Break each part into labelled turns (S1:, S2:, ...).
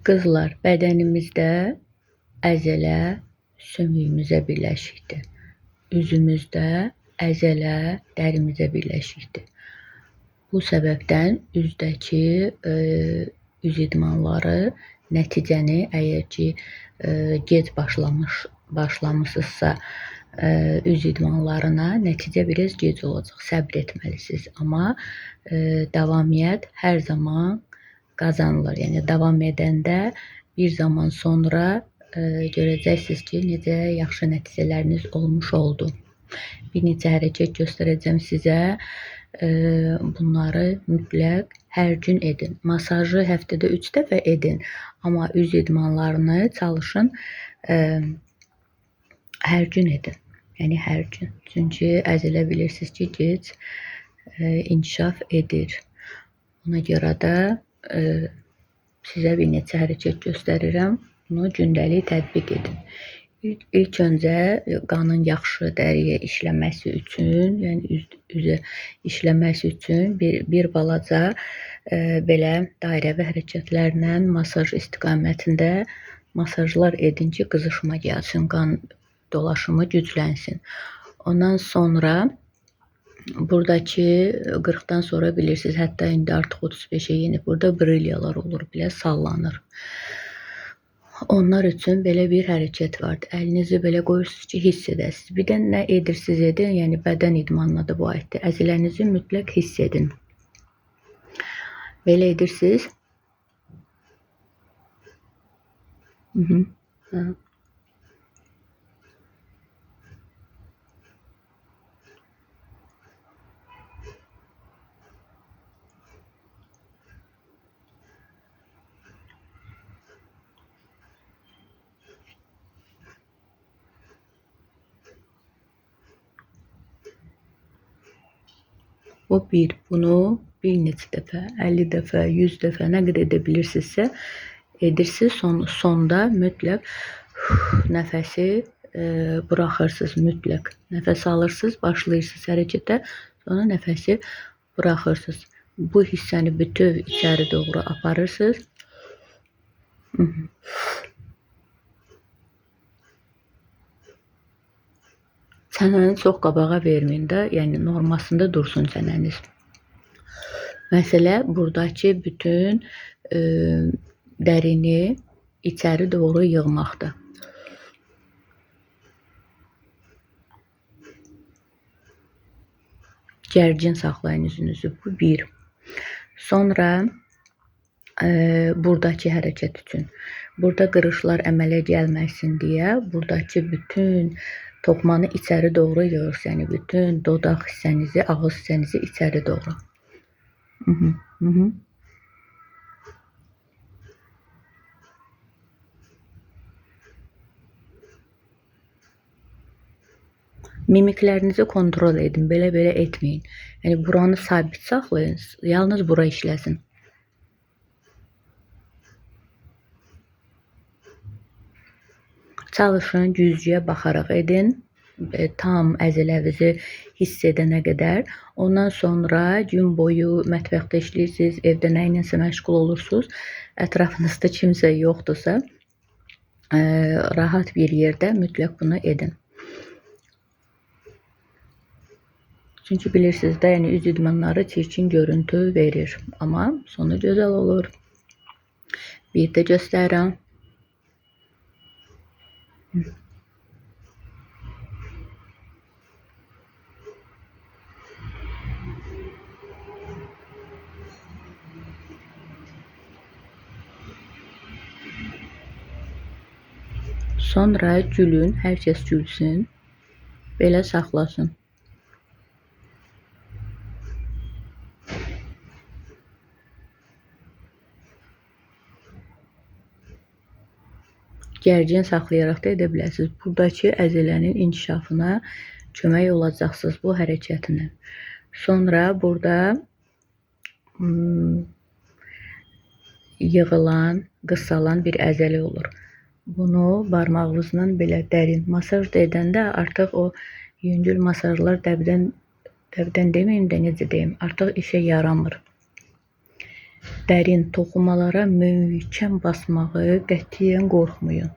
S1: Qızlar, bədənimizdə əzələ sümüyümüzə birləşikdir. Üzümüzdə əzələ dərimizə birləşikdir. Bu səbəbdən üzdəki üz idmanları nəticəni əgər ki gec başlamısınızsa üz idmanlarına nəticə biraz gec olacaq. Səbr etməlisiniz. Amma davamiyyət hər zaman qazanılır. Yəni davam edəndə bir zaman sonra görəcəksiniz ki, necə yaxşı nəticələriniz olmuş oldu. Bir neçə hərəkət göstərəcəm sizə. Bunları mütləq hər gün edin. Masajı həftədə 3 dəfə edin. Amma üz idmanlarını çalışın hər gün edin. Yəni hər gün. Çünki əzələ bilirsiniz ki, gec inkişaf edir. Ona görə də sizə bir neçə hərəkət göstərirəm. Bunu gündəlik tətbiq edin. İlk öncə qanın yaxşı dəriyə işləməsi üçün, yəni üzə işləməsi üçün bir balaca belə dairəvi hərəkətlərlə masaj istiqamətində masajlar edin ki, qızışma gəlsin, qan dolaşımı güclənsin. Ondan sonra buradakı 40-dan sonra bilirsiniz, hətta indi artıq 35-ə yenib burada brilyalar olur, belə sallanır. Onlar üçün belə bir hərəkət vardır. Əlinizi belə qoyursunuz ki, hiss edəsiniz. Bir də nə edirsiniz edin, yəni bədən idmanına da bu aiddir. Əzələnizi mütləq hiss edin. Belə edirsiniz. Bu bir. Bunu bir neçə dəfə, 50 dəfə, 100 dəfə nə qədər edə bilirsinizsə edirsiniz. Sonda mütləq nəfəsi buraxırsınız mütləq. Nəfəs alırsınız, başlayırsınız hərəkətə, sonra nəfəsi buraxırsınız. Bu hissəni bütöv içəri doğru aparırsınız. Çənəni çox qabağa verməyin də, yəni normasında dursun çənəniz. Məsələ buradakı bütün dərini içəri doğru yığmaqdır. Gərgin saxlayın üzünüzü. Bu bir. Sonra buradakı hərəkət üçün. Burada qırışlar əmələ gəlməsin deyə buradakı bütün toxmanı içəri doğru yığırsınız. Yəni bütün dodaq hissənizi, ağız hissənizi içəri doğru. Mimiklərinizi kontrol edin. Belə etməyin. Yəni buranı sabit saxlayın. Yalnız bura işləsin. Çalışın güzgüyə baxaraq edin. Tam əzələnizi hiss edənə qədər. Ondan sonra gün boyu mətbəxdə işləyirsiniz, evdə nə iləsə məşğul olursunuz. Ətrafınızda kimsə yoxdursa, rahat bir yerdə mütləq bunu edin. Çünki bilirsiniz də, yəni üz idmanları çirkin görüntü verir. Amma sonu gözəl olur. Bir də göstərirəm. Sonra gülün, hər kəs gülsün. Belə saxlasın. Gərgin saxlayaraq da edə bilərsiniz. Buradakı əzələnin inkişafına kömək olacaqsınız bu hərəkətlə. Sonra burada yığılan, qısalan bir əzələ olur. Bunu barmağınızla belə dərin masaj da edəndə artıq o yüngül masajlar dəbdən deməyim də necə deyim, artıq işə yaramır. dərin toxumalara möhkəm basmağı qətiyyən qorxmayın.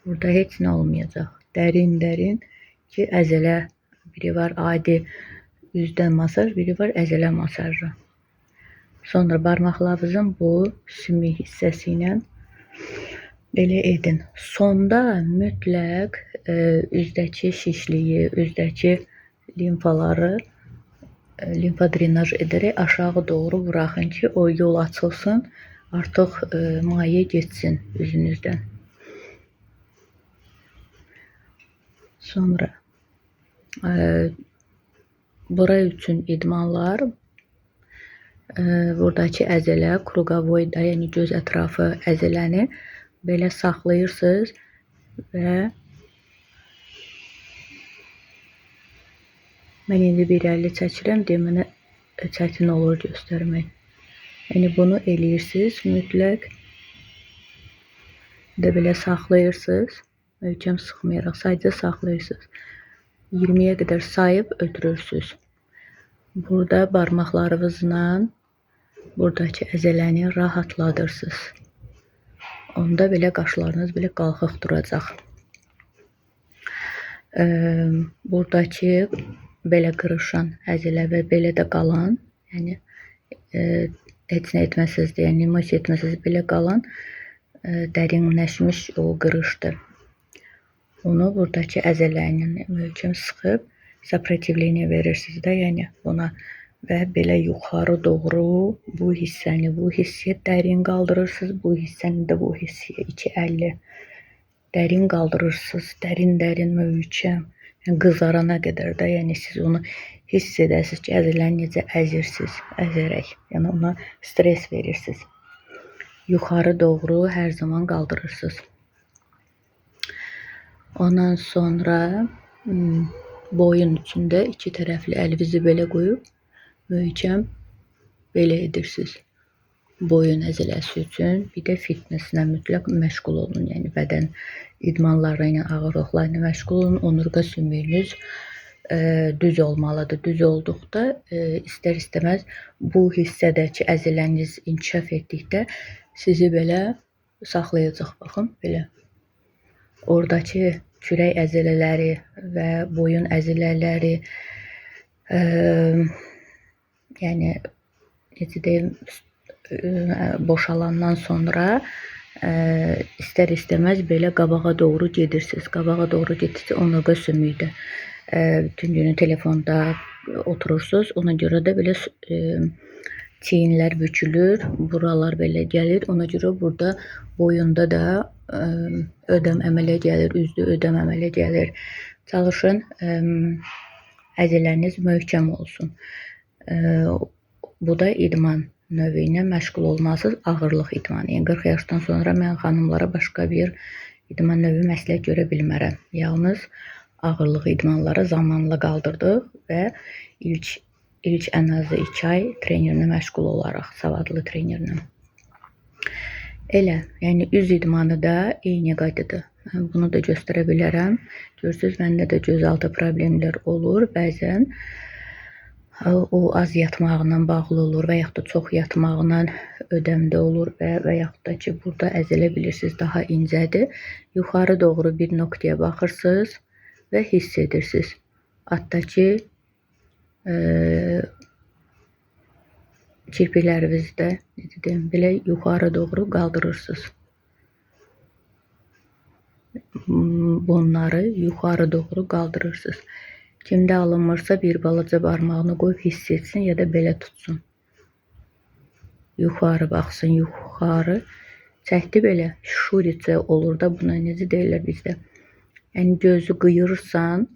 S1: Burada heç nə olmayacaq. Dərin ki, əzələ biri var adi üzdən masaj, biri var əzələ masajı. Sonra barmaqlarınızın bu sümük hissəsi ilə belə edin. Sonda mütləq üzdəki şişliyi, üzdəki limfa drenaj edərək aşağı doğru buraxın ki, o yol açılsın, artıq maye getsin üzünüzdən. Sonra bura üçün idmanlar, buradakı əzələ, kruqavoyda, yəni göz ətrafı əzələni belə saxlayırsınız və mən indi bir əlli çəkirəm, demənə çətin olur göstərmək. Yəni bunu eləyirsiniz, mütləq də belə saxlayırsınız, möhkəm sıxmayaraq, sadəcə saxlayırsınız. 20-yə qədər sayıb ötürürsünüz. Burada barmaqlarınızla buradakı əzələni rahatladırsınız. Onda belə qaşlarınız belə qalxıq duracaq. Buradakı belə qırışan əzələ və belə də qalan, yəni heç nə etməsəz də, yəni maş etməsəz belə qalan dərinləşmiş o qırışdır. Onu buradakı əzələni möhkəm sıxıb saprotivleniya verirsiniz də, yəni buna və belə yuxarı doğru bu hissiyə dərin qaldırırsınız, bu hissəni də bu hissiyə 2-50 dərin qaldırırsınız, dərin möhkəm. Yəni qızarana qədər də, yəni siz onu hiss edəsiniz ki, əzələni necə əzirsiniz, əzərək. Yəni ona stres verirsiniz. Yuxarı doğru hər zaman qaldırırsınız. Ondan sonra boyun üçündə iki tərəfli əlinizi belə qoyub möhkəm belə edirsiniz. Boyun əzələsi üçün, bir də fitneslə mütləq məşğul olun. Yəni bədən idmanları ilə, ağırlıqları ilə məşğul olun. Onurğa sümüyünüz düz olmalıdır. Düz olduqda istər-istəməz bu hissədəki əzələniz inkişaf etdikdə sizi belə saxlayacaq. Baxın, belə. Oradakı kürək əzələləri və boyun əzələləri, yəni necə deyim, boşalandan sonra istər-istəməz belə qabağa doğru gedirsiniz. Qabağa doğru getdikcə onurğa sümükdə bütün günü telefonda oturursunuz. Ona görə də belə çiyinlər bükülür, buralar belə gəlir. Ona görə burada boyunda da ödəm əmələ gəlir, üzdə ödəm əmələ gəlir. Çalışın əzələriniz möhkəm olsun. Bu da idman növü ilə məşğul olmalısınız, ağırlıq idmanı. Yəni 40 yaşdan sonra mən xanımlara başqa bir idman növü məsləhət görə bilmərəm. Yalnız ağırlıq idmanları zamanla qaldırdıq və ilk ən azı 2 ay trenerlə məşğul olaraq, savadlı trenerlə. Elə, yəni üz idmanı da eyni qaydadır. Mən bunu da göstərə bilərəm. Görürsünüz, məndə də gözaltı problemlər olur. Bəzən o az yatmaqla bağlı olur və yaxud da çox yatmaqla ödəmdə olur və yaxud da ki, burada əzələ bilirsiniz, daha incədir. Yuxarı doğru bir nöqtəyə baxırsınız və hiss edirsiniz. Hətta ki, kirpiklərinizdə, necə deyim, belə yuxarı doğru qaldırırsınız. Bunları yuxarı doğru qaldırırsınız. Kimdə alınmırsa bir balaca barmağını qoyub hiss etsin ya da belə tutsun. Yuxarı baxsın, yuxarı. Çəkdi belə, şuricə olur da, buna necə deyirlər bizdə. Yəni gözü qıyırsan,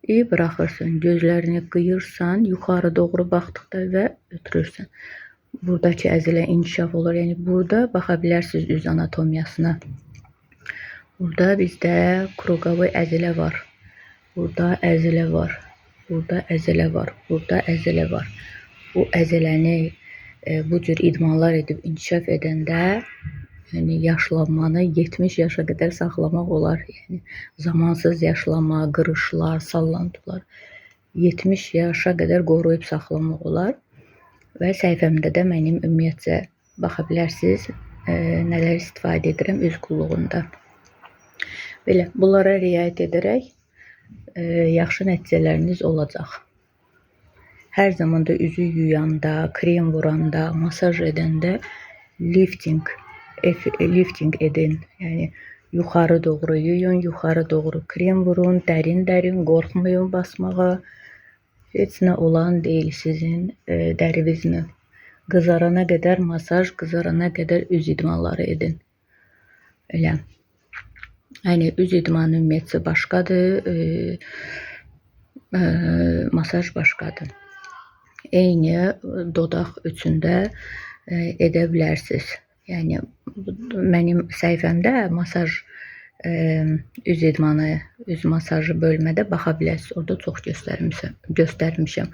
S1: buraxırsan. Gözlərini qıyırsan, yuxarı doğru baxdıqda və ötürürsən. Buradakı əzələ inkişaf olur. Yəni burada baxa bilərsiniz üz anatomiyasına. Burada bizdə kruqavoy əzələ var. Burada əzələ var, burada əzələ var, burada əzələ var. Bu əzələni bu cür idmanlar edib inkişaf edəndə, yəni yaşlanmanı 70 yaşa qədər saxlamaq olar. Yəni zamansız yaşlanma, qırışlar, sallantılar 70 yaşa qədər qoruyub saxlamaq olar. və səhifəmdə də mənim ümumiyyətcə baxa bilərsiniz, nələr istifadə edirəm üz qulluğunda. Belə, bunlara riayət edərək yaxşı nəticələriniz olacaq. Hər zaman da üzü yuyanda, krem vuranda, masaj edəndə lifting edin. Yəni yuxarı doğru yuyun, yuxarı doğru krem vurun, dərin-dərin, qorxmayın basmağa. Heç nə olan deyil sizin dərinizlə. Qızarana qədər masaj, qızarana qədər üz idmanları edin. Elə. Yəni üz idmanı ümumiyyətcə başqadır, masaj başqadır. Eyni dodaq üçündə edə bilərsiniz. Yəni mənim səhifəmdə masaj üz idmanı, üz masajı bölmədə baxa bilərsiniz. Orada çox göstərmişəm.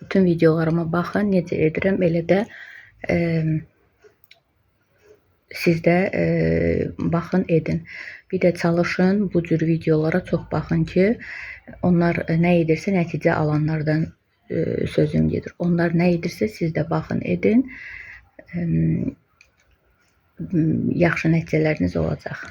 S1: Bütün videolarıma baxın, necə edirəm, elə də siz də baxın, edin. Bir də çalışın bu cür videolara çox baxın ki, onlar nə edirsə nəticə alanlardan sözüm gedir. Onlar nə edirsə siz də baxın, edin. Yaxşı nəticələriniz olacaq.